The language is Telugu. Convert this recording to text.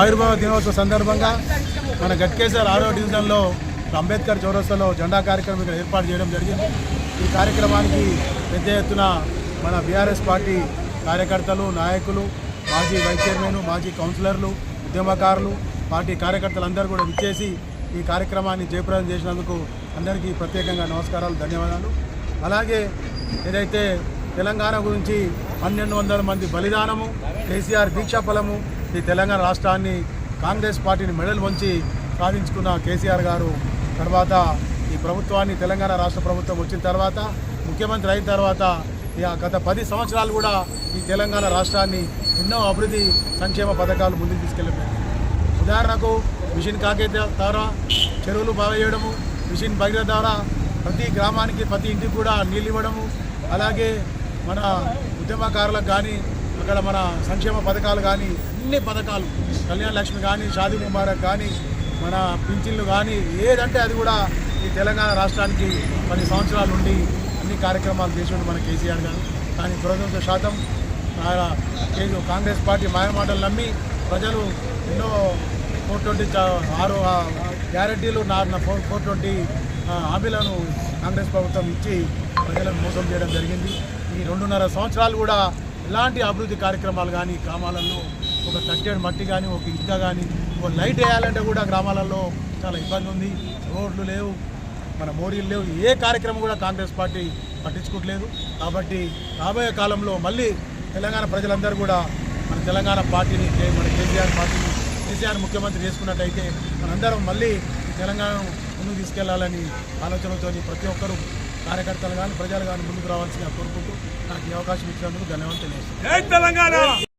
ఆవిర్భావ దినోత్సవ సందర్భంగా మన గట్కేసర్ 6వ డివిజన్లో అంబేద్కర్ చౌరస్తాలో జెండా కార్యక్రమం ఇక్కడ ఏర్పాటు చేయడం జరిగింది। ఈ కార్యక్రమానికి పెద్ద ఎత్తున మన బీఆర్ఎస్ పార్టీ కార్యకర్తలు, నాయకులు, మాజీ వైస్ చైర్మన్, మాజీ కౌన్సిలర్లు, ఉద్యమకారులు, పార్టీ కార్యకర్తలందరూ కూడా విచ్చేసి ఈ కార్యక్రమాన్ని జయప్రదం చేసినందుకు అందరికీ ప్రత్యేకంగా నమస్కారాలు, ధన్యవాదాలు। అలాగే ఏదైతే తెలంగాణ గురించి 1200 మంది బలిదానము, కేసీఆర్ దీక్షాఫలము, ఈ తెలంగాణ రాష్ట్రాన్ని కాంగ్రెస్ పార్టీని మెడల్ వంచి సాధించుకున్న కేసీఆర్ గారు తర్వాత ఈ ప్రభుత్వాన్ని, తెలంగాణ రాష్ట్ర ప్రభుత్వం వచ్చిన తర్వాత, ముఖ్యమంత్రి అయిన తర్వాత గత 10 సంవత్సరాలు కూడా ఈ తెలంగాణ రాష్ట్రాన్ని ఎన్నో అభివృద్ధి సంక్షేమ పథకాలు ముందుకు తీసుకెళ్ళలేదు। ఉదాహరణకు మిషన్ కాకేత ద్వారా చెరువులు బాగా చేయడము, మిషన్ భగీరథ ద్వారా ప్రతి గ్రామానికి, ప్రతి ఇంటికి కూడా నీళ్ళు ఇవ్వడము, అలాగే మన ఉద్యమకారులకు కానీ, అక్కడ మన సంక్షేమ పథకాలు కానీ, అన్ని పథకాలు, కళ్యాణ లక్ష్మి కానీ, షాదీ ముబారక్ కానీ, మన పింఛన్లు కానీ, ఏదంటే అది కూడా ఈ తెలంగాణ రాష్ట్రానికి 10 సంవత్సరాల నుండి అన్ని కార్యక్రమాలు చేసిండు మన కేసీఆర్ గారు। కానీ దురదృష్టవశాతం కాంగ్రెస్ పార్టీ మాయమాటలు నమ్మి ప్రజలు ఎన్నో 420 గ్యారెంటీలు, 420 హామీలను కాంగ్రెస్ ప్రభుత్వం ఇచ్చి ప్రజలను మోసం చేయడం జరిగింది। ఈ 2.5 సంవత్సరాలు కూడా ఎలాంటి అభివృద్ధి కార్యక్రమాలు కానీ, గ్రామాలలో ఒక తట్టేడు మట్టి కానీ, ఒక ఇటుక కానీ, ఒక లైట్ వేయాలంటే కూడా గ్రామాలలో చాలా ఇబ్బంది ఉంది। రోడ్లు లేవు, మన మోరీలు లేవు, ఏ కార్యక్రమం కూడా కాంగ్రెస్ పార్టీ పట్టించుకోవట్లేదు। కాబట్టి రాబోయే కాలంలో మళ్ళీ తెలంగాణ ప్రజలందరూ కూడా మన తెలంగాణ పార్టీని, మన కేసీఆర్ ముఖ్యమంత్రి చేసుకున్నట్టయితే మనందరం మళ్ళీ తెలంగాణను ముందుకు తీసుకెళ్లాలని ఆలోచనతో ప్రతి ఒక్కరూ కార్యకర్తలు కానీ, ప్రజలు కానీ ముందుకు రావాల్సిందిగా కోరుకుంటూ నాకు ఈ అవకాశం ఇచ్చినందుకు ధన్యవాదాలు తెలియజేస్తున్నాను।